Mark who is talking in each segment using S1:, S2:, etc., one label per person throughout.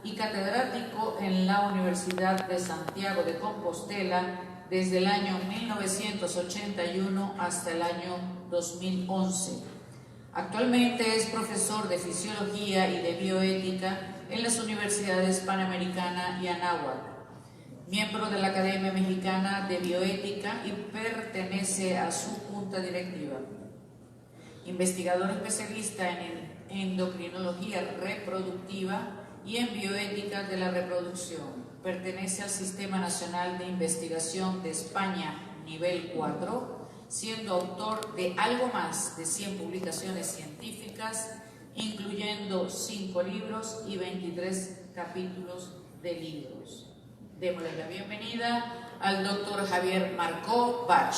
S1: y catedrático en la Universidad de Santiago de Compostela desde el año 1981 hasta el año 2011. Actualmente es profesor de Fisiología y de Bioética en las Universidades Panamericana y Anáhuac, miembro de la Academia Mexicana de Bioética y pertenece a su junta directiva. Investigador especialista en endocrinología reproductiva y en bioética de la reproducción. Pertenece al Sistema Nacional de Investigación de España, nivel 4, siendo autor de algo más de 100 publicaciones científicas, incluyendo 5 libros y 23 capítulos de libros. Démosle la bienvenida al doctor Javier Marcó Bach.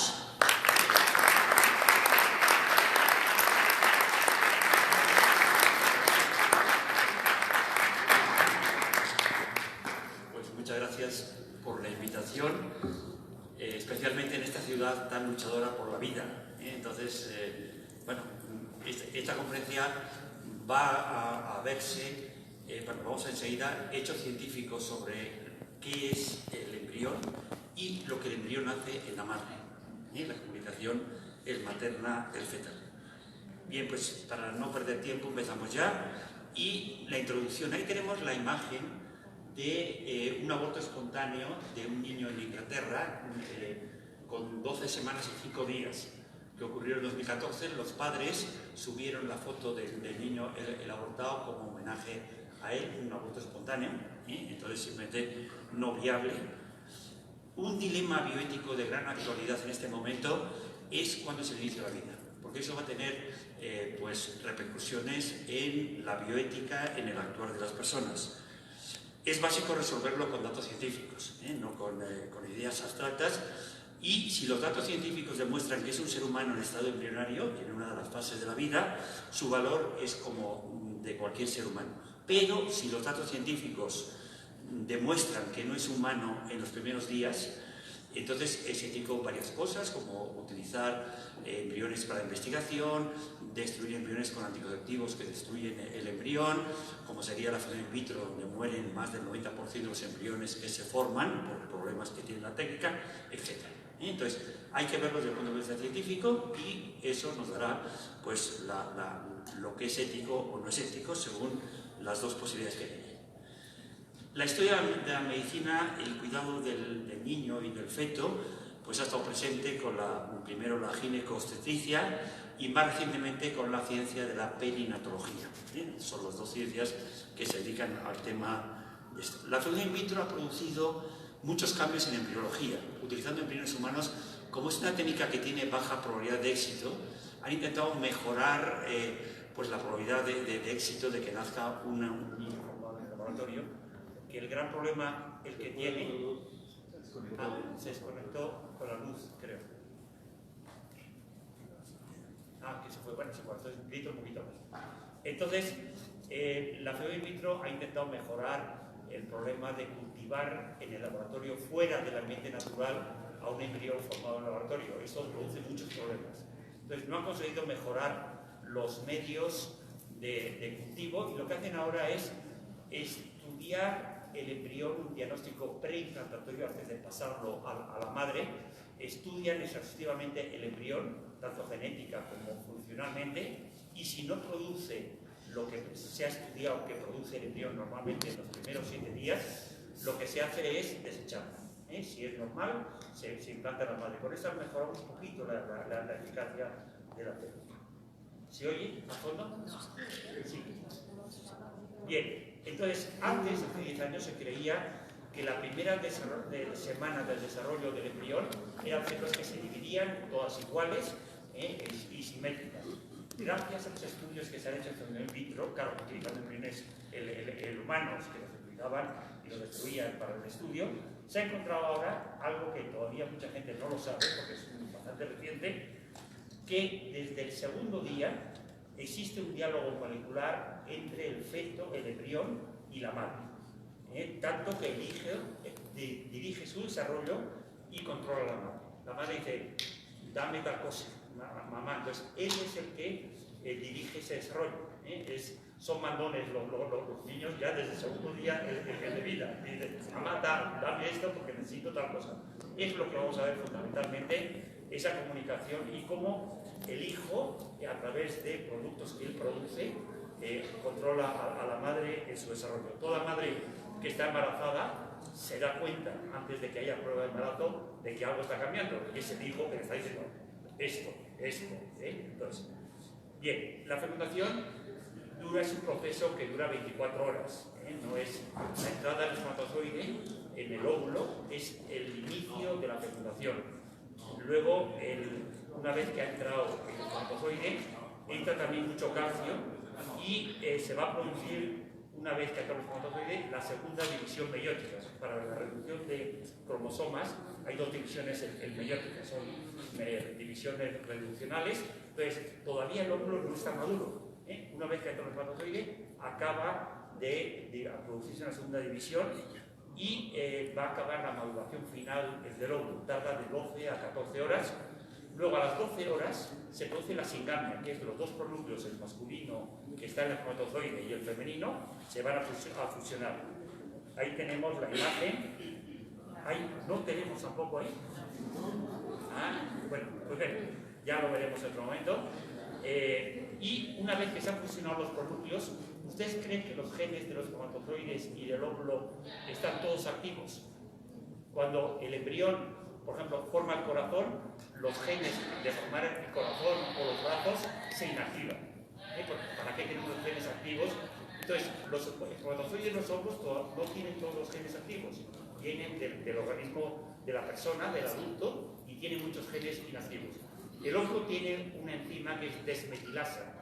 S2: Pues muchas gracias por la invitación, especialmente en esta ciudad tan luchadora por la vida. Entonces, bueno, esta conferencia va a verse, bueno, vamos a enseguida hechos científicos sobre qué es el embrión y lo que el embrión hace en la madre, la comunicación materna del fetal. Bien, pues para no perder tiempo empezamos ya. Y la introducción, ahí tenemos la imagen de un aborto espontáneo de un niño en Inglaterra con 12 semanas y 5 días, que ocurrió en 2014. Los padres subieron la foto del niño, el abortado, como homenaje a él, un aborto espontáneo, entonces simplemente no viable. Un dilema bioético de gran actualidad en este momento es cuándo es el inicio de la vida, porque eso va a tener pues repercusiones en la bioética, en el actuar de las personas. Es básico resolverlo con datos científicos, no con ideas abstractas, y si los datos científicos demuestran que es un ser humano en estado embrionario, en una de las fases de la vida, su valor es como de cualquier ser humano. Pero si los datos científicos demuestran que no es humano en los primeros días, entonces es ético varias cosas, como utilizar embriones para investigación, destruir embriones con anticonceptivos que destruyen el embrión, como sería la fecundación in vitro, donde mueren más del 90% de los embriones que se forman por problemas que tiene la técnica, etc. Entonces hay que verlo desde el punto de vista científico y eso nos dará pues, lo que es ético o no es ético según las dos posibilidades que tiene. La historia de la medicina, el cuidado del niño y del feto, pues ha estado presente con primero la ginecobstetricia y más recientemente con la ciencia de la perinatología. Son las dos ciencias que se dedican al tema de esto. La fecundación in vitro ha producido muchos cambios en embriología, utilizando embriones humanos. Como es una técnica que tiene baja probabilidad de éxito, han intentado mejorar pues la probabilidad de éxito de que nazca un niño formado en el laboratorio. Que el gran problema, el que tiene... se desconectó con la luz, creo. Que se fue, bueno, se cortó, grito un poquito más. Entonces, la fecundación in vitro ha intentado mejorar el problema de cultivar en el laboratorio fuera del ambiente natural a un embrión formado en el laboratorio. Eso produce muchos problemas. Entonces, no han conseguido mejorar los medios de cultivo y lo que hacen ahora es estudiar el embrión, un diagnóstico preimplantatorio antes de pasarlo a la madre. Estudian exhaustivamente el embrión, tanto genética como funcionalmente, y si no produce lo que se ha estudiado que produce el embrión normalmente en los primeros 7 días, lo que se hace es desecharlo. Si es normal, se implanta la madre. Con eso ha mejorado un poquito la eficacia de la técnica. ¿Se oye a fondo? Sí. Bien, entonces, antes, hace 10 años, se creía que la primera semana del desarrollo del embrión eran células que se dividían todas iguales y simétricas. Gracias a los estudios que se han hecho en fecundación in vitro, claro, utilizando embriones humanos que los duplicaban y los destruían para el estudio, se ha encontrado ahora algo que todavía mucha gente no lo sabe, porque es bastante reciente, que desde el segundo día existe un diálogo molecular entre el feto, el embrión y la madre, tanto que dirige su desarrollo y controla a la madre. La madre dice, dame tal cosa, mamá. Entonces, él es el que dirige ese desarrollo.
S3: son mandones los niños ya desde el segundo día de vida. Dicen, mamá, dame esto porque necesito tal cosa. Es lo que vamos a ver fundamentalmente, esa comunicación y cómo el hijo, a través de productos que él produce, controla a la madre en su desarrollo. Toda madre que está embarazada se da cuenta, antes de que haya prueba de embarazo, de que algo está cambiando. Y es el hijo que le está diciendo esto. Entonces, bien, la fecundación es un proceso que dura 24 horas. No es la entrada del espermatozoide en el óvulo, es el inicio de la fecundación. Luego, una vez que ha entrado el espermatozoide, entra también mucho calcio y se va a producir, una vez que ha entrado el espermatozoide, la segunda división meiótica. Para la reducción de cromosomas hay dos divisiones meióticas, son divisiones reduccionales. Entonces, todavía el óvulo no está maduro. Una vez que ha entrado el espermatozoide, acaba de producirse una segunda división y va a acabar la maduración final del óvulo. Tarda de 12 a 14 horas. Luego, a las 12 horas, se produce la singamia, que es los dos pronúcleos, el masculino que está en el espermatozoide y el femenino, se van a fusionar. Ahí tenemos la imagen. No tenemos tampoco ahí. Bueno, pues bien, ya lo veremos en otro momento. Y una vez que se han fusionado los pronúcleos, ¿ustedes creen que los genes de los espermatozoides y del óvulo están todos activos? Cuando el embrión, por ejemplo, forma el corazón, los genes de formar el corazón o los brazos se inactivan. ¿Para qué tenemos los genes activos? Entonces, los espermatozoides y los óvulos no tienen todos los genes activos. Vienen del organismo de la persona, del adulto, y tienen muchos genes inactivos. El óvulo tiene una enzima que es desmetilasa.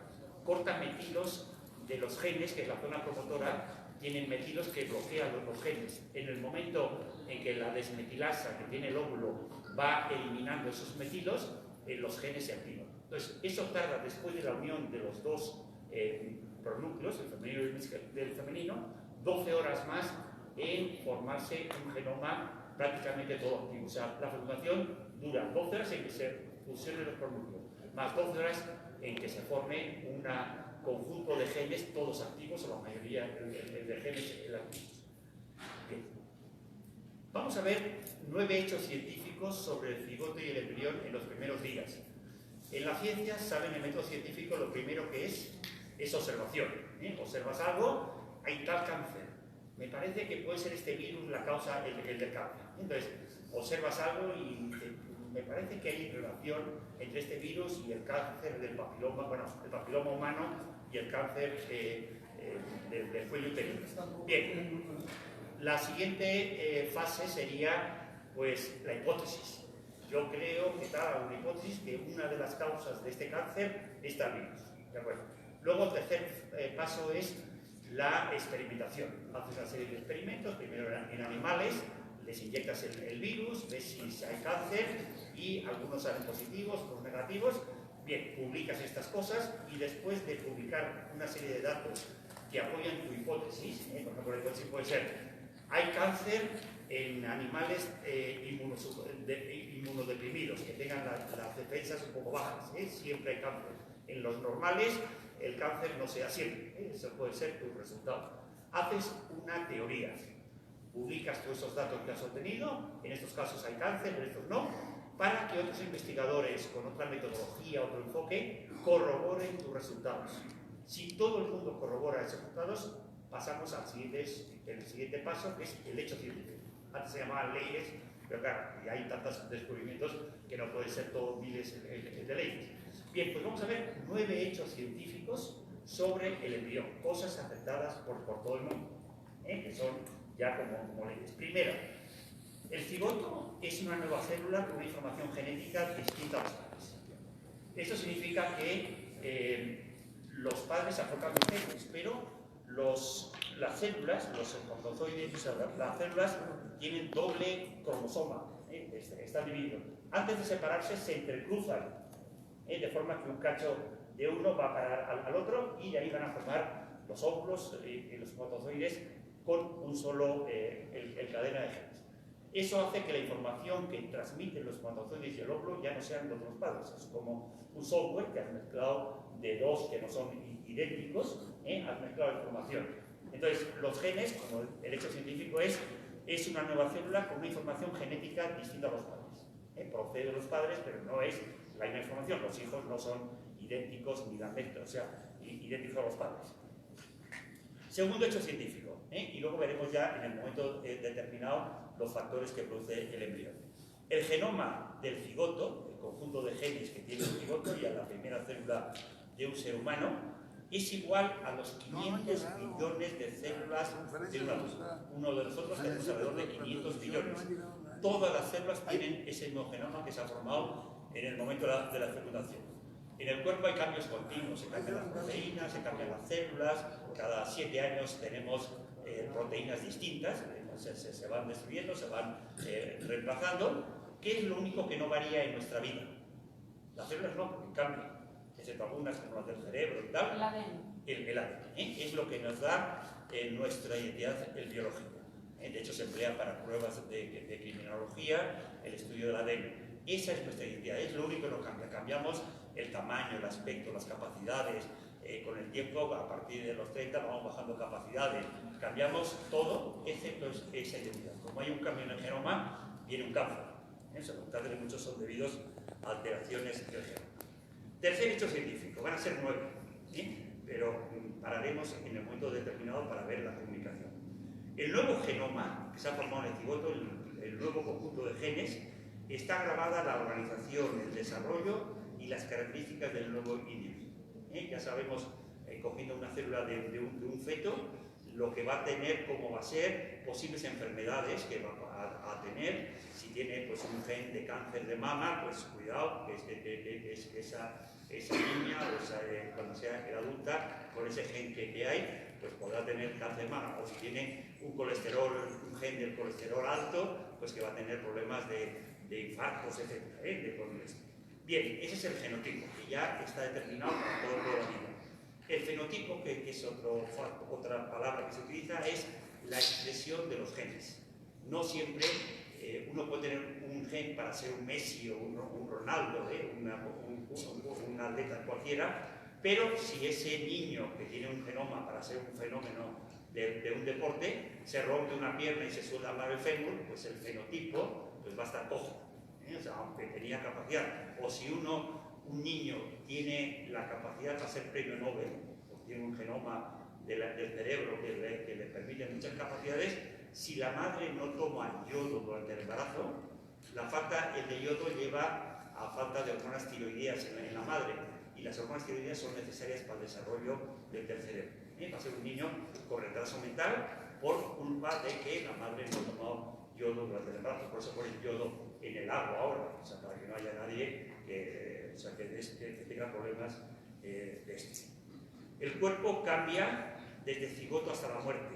S3: Corta metilos de los genes, que es la zona promotora, tienen metilos que bloquean los genes. En el momento en que la desmetilasa que tiene el óvulo va eliminando esos metilos, los genes se activan. Entonces, eso tarda, después de la unión de los dos pronúcleos, el femenino y el femenino, 12 horas más en formarse un genoma prácticamente todo activo. O sea, la fecundación dura 12 horas en que se fusionen los pronúcleos, más 12 horas en que se forme un conjunto de genes todos activos, o la mayoría de genes activos. Bien. Vamos a ver 9 hechos científicos sobre el cigoto y el embrión en los primeros días. En la ciencia saben el método científico lo primero que es observación. Observas algo, hay tal cáncer. Me parece que puede ser este virus la causa del cáncer. Entonces, observas algo y me parece que hay relación entre este virus y el cáncer del papiloma, bueno, el papiloma humano y el cáncer del cuello uterino. Bien, la siguiente fase sería, pues, la hipótesis. Yo creo que está una hipótesis que una de las causas de este cáncer es tal virus. ¿De acuerdo? Luego, el tercer paso es la experimentación. Haces una serie de experimentos, primero en animales, les inyectas el virus, ves si hay cáncer y algunos salen positivos, otros negativos. Bien, publicas estas cosas y después de publicar una serie de datos que apoyan tu hipótesis, por ejemplo, la hipótesis puede ser: hay cáncer en animales inmunodeprimidos, que tengan las defensas un poco bajas, siempre hay cáncer. En los normales, el cáncer no sea siempre, eso puede ser tu resultado. Haces una teoría, publicas todos esos datos que has obtenido, en estos casos hay cáncer, en estos no, para que otros investigadores con otra metodología, otro enfoque, corroboren tus resultados. Si todo el mundo corrobora esos resultados, pasamos al siguiente paso, que es el hecho científico. Antes se llamaban leyes, pero claro, y hay tantos descubrimientos que no pueden ser todos miles de leyes. Bien, pues vamos a ver 9 hechos científicos sobre el embrión, cosas aceptadas por todo el mundo, que son ya como leyes. Primero, el cigoto es una nueva célula con una información genética distinta a los padres. Esto significa que los padres aportan los genes, pero las células, los espermatozoides, las células tienen doble cromosoma, están divididos. Antes de separarse se entrecruzan, de forma que un cacho de uno va a parar al otro y de ahí van a formar los óvulos y los espermatozoides con un solo cadena de genes. Eso hace que la información que transmiten los espermatozoides y el óvulo ya no sean de los padres. Es como un software que has mezclado de dos que no son idénticos, has mezclado la información. Entonces, los genes, como el hecho científico es una nueva célula con una información genética distinta a los padres. Procede de los padres, pero no es la misma información. Los hijos no son idénticos ni dan mezcla, o sea, idénticos a los padres. Segundo hecho científico, y luego veremos ya en el momento determinado los factores que produce el embrión. El genoma del cigoto, el conjunto de genes que tiene el cigoto y a la primera célula de un ser humano, es igual a los 500 billones de células de un adulto. Uno de nosotros tenemos alrededor de 500 billones. Todas las células tienen ese mismo genoma que se ha formado en el momento de la fecundación. En el cuerpo hay cambios continuos, se cambian las proteínas, se cambian las células, cada 7 años tenemos proteínas distintas, se van destruyendo, se van reemplazando. ¿Qué es lo único que no varía en nuestra vida? Las células no, porque cambian, excepto algunas como las del cerebro y tal.
S1: El ADN.
S3: El ADN, es lo que nos da nuestra identidad, el biológico. De hecho, se emplea para pruebas de criminología el estudio del ADN. Esa es nuestra identidad, es lo único que nos cambia. Cambiamos el tamaño, el aspecto, las capacidades. Con el tiempo, a partir de los 30, vamos bajando capacidades. Cambiamos todo, excepto esa identidad. Como hay un cambio en el genoma, viene un cáncer. Los cánceres muchos son debidos a alteraciones del genoma. Tercer hecho científico, van a ser 9, pero pararemos en el momento determinado para ver la comunicación. El nuevo genoma que se ha formado en el cigoto, el nuevo conjunto de genes, está grabada la organización, el desarrollo y las características del nuevo individuo. Ya sabemos, cogiendo una célula de un feto, lo que va a tener, cómo va a ser, posibles enfermedades que va a tener. Si tiene pues, un gen de cáncer de mama, pues cuidado, que esa niña, cuando sea adulta, con ese gen que hay, pues podrá tener cáncer de mama. O si tiene un gen del colesterol alto, pues que va a tener problemas de infartos, etc. Bien, ese es el genotipo, que ya está determinado para toda la vida. El fenotipo, que es otra palabra que se utiliza, es la expresión de los genes. No siempre uno puede tener un gen para ser un Messi o un Ronaldo, un atleta cualquiera, pero si ese niño que tiene un genoma para ser un fenómeno de un deporte, se rompe una pierna y se suelta mal el fémur, pues el fenotipo pues va a estar cojo. O sea, aunque tenía capacidad. O si un niño tiene la capacidad para ser premio Nobel, o tiene un genoma del cerebro que le permite muchas capacidades, si la madre no toma yodo durante el embarazo, el de yodo lleva a falta de hormonas tiroideas en la madre, y las hormonas tiroideas son necesarias para el desarrollo del cerebro. Va a ser un niño con retraso mental por culpa de que la madre no ha tomado yodo durante el embarazo. Por eso ponen yodo en el agua ahora, o sea, para que no haya nadie que tenga problemas de este. El cuerpo cambia desde el cigoto hasta la muerte,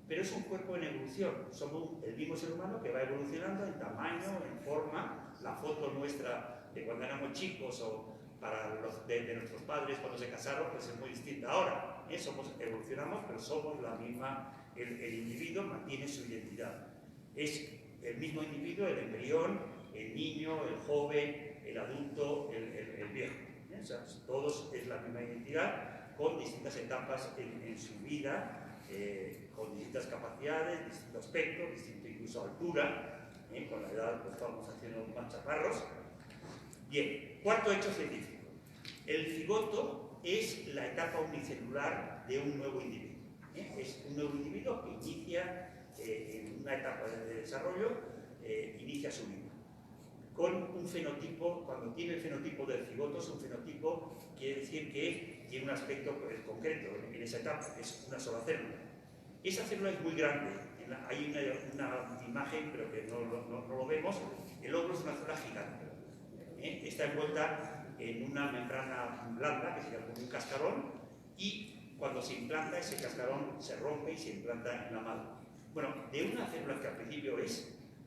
S3: pero es un cuerpo en evolución. Somos el mismo ser humano que va evolucionando en tamaño, en forma. La foto nuestra de cuando éramos chicos o para los de nuestros padres cuando se casaron, pues es muy distinta ahora. Evolucionamos, pero somos la misma. El individuo mantiene su identidad. Es el mismo individuo, el embrión, el niño, el joven, el adulto, el viejo. O sea, todos es la misma identidad, con distintas etapas en su vida, con distintas capacidades, distinto aspecto, distinto incluso altura. Con la edad pues estamos haciendo más chaparros. Bien, cuarto hecho científico. El cigoto es la etapa unicelular de un nuevo individuo. Es un nuevo individuo que inicia en una etapa de desarrollo, inicia su vida. Con un fenotipo, cuando tiene el fenotipo del cigoto, es un fenotipo, quiere decir que tiene un aspecto concreto en esa etapa, que es una sola célula. Esa célula es muy grande, hay una imagen, pero que no lo vemos. El óvulo es una célula gigante. Está envuelta en una membrana blanda, que sería como un cascarón, y cuando se implanta, ese cascarón se rompe y se implanta en la madre. Bueno, de una célula que al principio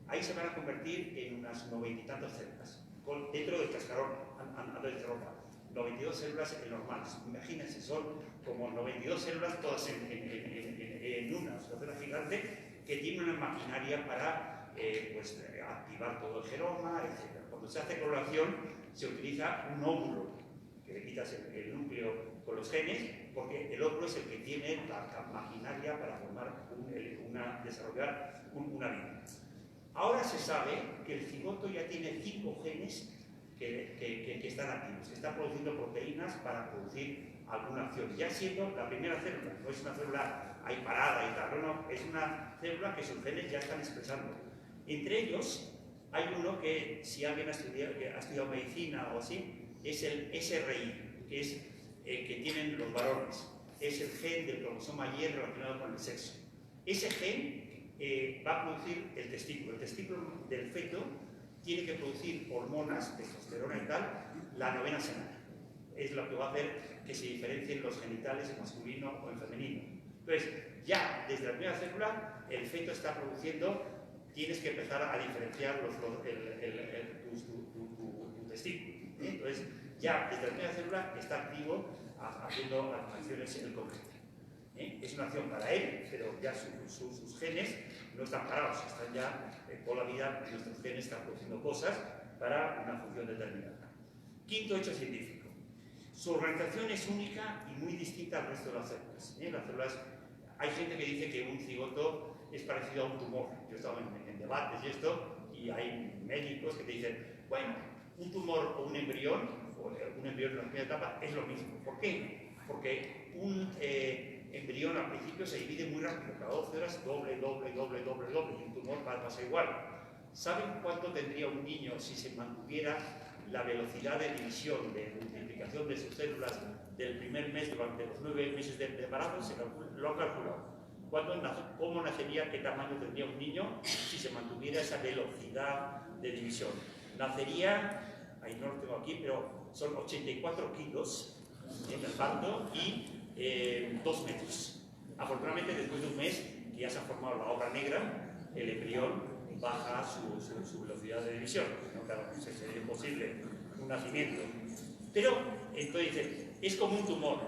S3: ahí se van a convertir en unas 90 y tantas células, dentro del cascarón, antes de romper. 92 células normales. Imagínense, son como 92 células todas en una célula gigante que tiene una maquinaria para activar todo el genoma, etc. Cuando se hace clonación, se utiliza un óvulo que le quitas el núcleo con los genes, porque el óvulo es el que tiene la maquinaria para desarrollar una vida. Ahora se sabe que el cigoto ya tiene 5 genes que están activos, que están produciendo proteínas para producir alguna acción, ya siendo la primera célula, no es una célula ahí parada y tal, no, es una célula que sus genes ya están expresando. Entre ellos hay uno que, si alguien ha estudiado medicina o así, es el SRI, que es que tienen los varones, es el gen del cromosoma Y relacionado con el sexo. Ese gen va a producir el testículo del feto tiene que producir hormonas, testosterona y tal, la 9ª semana. Es lo que va a hacer que se diferencien los genitales en masculino o en femenino. Entonces, ya desde la primera célula, el feto está produciendo, tienes que empezar a diferenciar tu testículo. Entonces, ya desde la primera célula está activo haciendo acciones en el concreto. Es una acción para él, pero ya sus genes no están parados, están ya toda la vida, nuestros genes están produciendo cosas para una función determinada. Quinto hecho científico. Su organización es única y muy distinta al resto de las células. Las células, hay gente que dice que un cigoto es parecido a un tumor. Yo he estado en debates y esto, y hay médicos que te dicen, bueno, un tumor o un embrión en la primera etapa es lo mismo. ¿Por qué? Porque un embrión al principio se divide muy rápido, cada 12 horas doble, y un tumor pasa igual. ¿Saben cuánto tendría un niño si se mantuviera la velocidad de división, de multiplicación de sus células del primer mes durante los 9 meses de embarazo? Lo han calculado. ¿Cómo nacería, qué tamaño tendría un niño si se mantuviera esa velocidad de división? Nacería, ahí no lo tengo aquí, pero son 84 kilos en el parto y 2 metros. Afortunadamente, después de un mes que ya se ha formado la obra negra, el embrión baja su velocidad de división. ¿No? Claro, sería imposible un nacimiento. Pero, entonces dice, es como un tumor.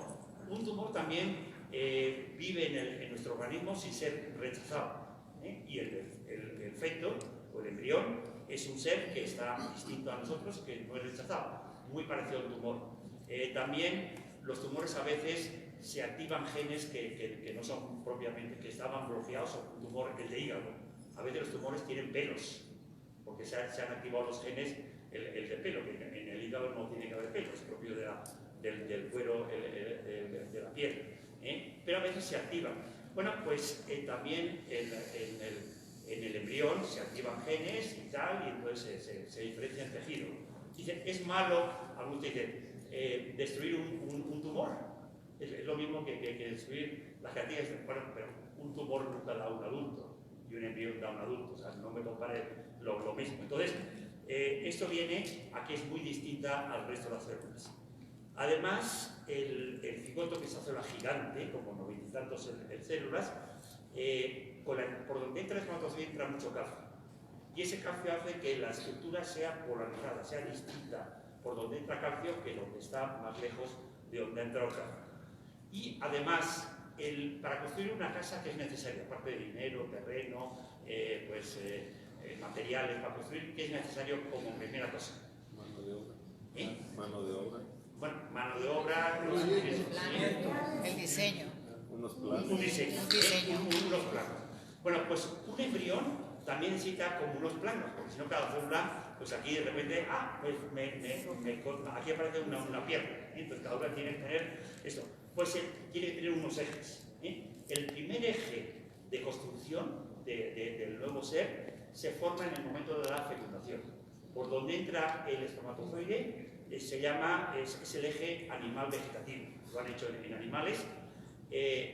S3: Un tumor también vive en nuestro organismo sin ser rechazado. Y el feto, o el embrión, es un ser que está distinto a nosotros, que no es rechazado, muy parecido a un tumor. También los tumores a veces se activan genes que no son propiamente, que estaban bloqueados, o un tumor, el de hígado. A veces los tumores tienen pelos, porque se han activado los genes, el de pelo, que en el hígado no tiene que haber pelos, es propio del cuero, de la piel. Pero a veces se activan. Bueno, pues también en el embrión se activan genes y tal, y entonces se diferencia el tejido. Dicen, es malo, algunos dicen, destruir un tumor. Es lo mismo que destruir las cartillas. Bueno, pero un tumor nunca da un adulto y un embrión da un adulto, o sea, no me compare lo mismo. Entonces, esto viene a que es muy distinta al resto de las células. Además, el cigoto, que es una célula gigante, como 90 y tantos células, por donde entra el espermatozoide entra mucho calcio. Y ese calcio hace que la estructura sea polarizada, sea distinta por donde entra calcio que donde está más lejos de donde entra el calcio. Y además, para construir una casa, ¿qué es necesario? Aparte de dinero, terreno, materiales para construir, ¿qué es necesario como primera cosa?
S4: Mano de obra. Mano de obra.
S3: Bueno, mano de obra,
S5: el diseño.
S4: Unos planos.
S3: Un diseño. Unos planos. Bueno, pues un embrión también necesita como unos planos, porque si no cada célula, pues aquí de repente, aquí aparece una pierna, entonces cada una tiene que tener esto. Pues tiene que tener unos ejes. El primer eje de construcción del nuevo ser se forma en el momento de la fecundación. Por donde entra el espermatozoide es el eje animal-vegetativo. Lo han hecho en animales.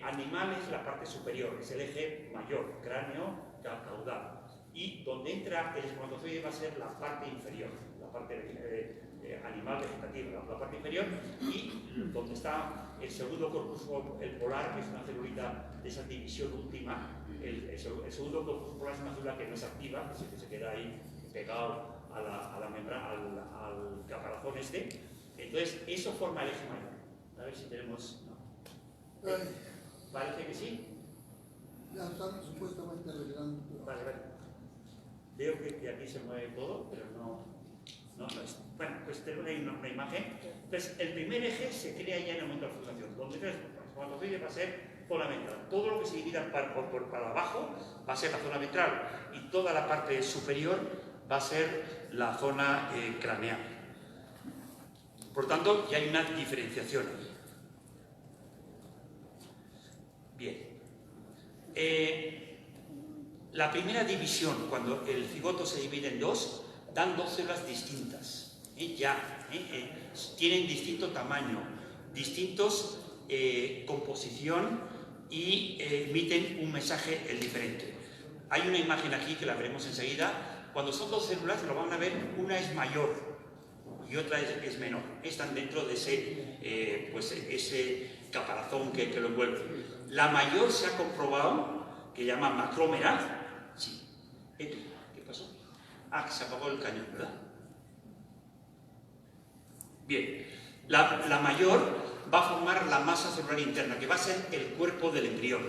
S3: Animal es la parte superior, es el eje mayor, cráneo, caudal. Y donde entra el espermatozoide va a ser la parte inferior, la parte animal vegetativo, la parte inferior, y donde está el segundo corpus, el polar, que es una celulita de esa división última. El segundo corpus polar es una célula que no es activa, que se queda ahí pegado a la membrana, al caparazón este. Entonces, eso forma el eje mayor. A ver si tenemos... No. ¿Parece que sí?
S6: Ya están supuestamente arreglando.
S3: Vale. Veo que aquí se mueve todo, pero no... No, no es. Bueno, pues tenemos ahí una imagen. Entonces, el primer eje se crea ya en el momento de la fecundación. Donde el espermatozoide va a ser zona ventral. Todo lo que se divida para abajo va a ser la zona ventral y toda la parte superior va a ser la zona craneal. Por tanto, ya hay una diferenciación ahí. Bien. La primera división, cuando el cigoto se divide en dos, dan dos células distintas. Tienen distinto tamaño, distintos composición y emiten un mensaje diferente. Hay una imagen aquí que la veremos enseguida. Cuando son dos células, lo van a ver, una es mayor y otra es menor. Están dentro de ese caparazón que lo envuelve. La mayor se ha comprobado, que llama macrómera. Sí. ¿Qué pasó? Ah, se apagó el cañón, ¿verdad? Bien. La mayor va a formar la masa celular interna, que va a ser el cuerpo del embrión.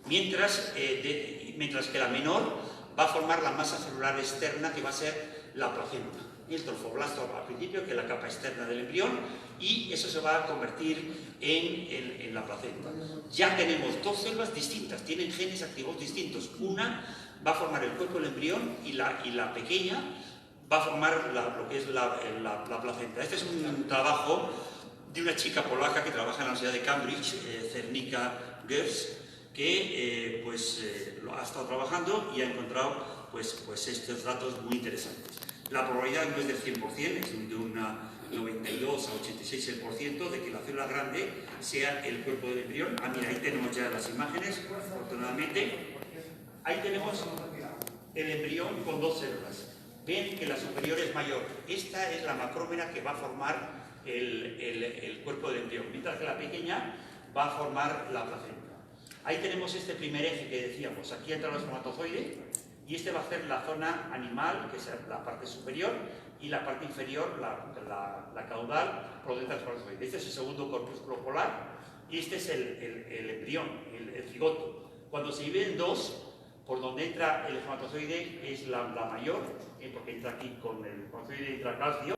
S3: Mientras que la menor va a formar la masa celular externa, que va a ser la placenta. Y el trofoblasto al principio, que es la capa externa del embrión, y eso se va a convertir en la placenta. Ya tenemos dos células distintas, tienen genes activos distintos. Una va a formar el cuerpo del embrión y la pequeña va a formar lo que es la placenta. Este es un trabajo de una chica polaca que trabaja en la Universidad de Cambridge, Cernica Gers, que lo ha estado trabajando y ha encontrado estos datos muy interesantes. La probabilidad no es del 100%, es de una 92 a 86% de que la célula grande sea el cuerpo del embrión. Ah, mira, ahí tenemos ya las imágenes, afortunadamente. Ahí tenemos el embrión con dos células. Ven que la superior es mayor. Esta es la macrómera que va a formar el cuerpo del embrión, mientras que la pequeña va a formar la placenta. Ahí tenemos este primer eje que decíamos. Aquí entra el espermatozoide. Y este va a ser la zona animal, que es la parte superior, y la parte inferior, la caudal, por dentro del espermatozoide. Este es el segundo corpúsculo polar, y este es el embrión, el cigoto. Cuando se divide en dos, por donde entra el espermatozoide es la mayor, porque entra aquí con el espermatozoide intracalcio,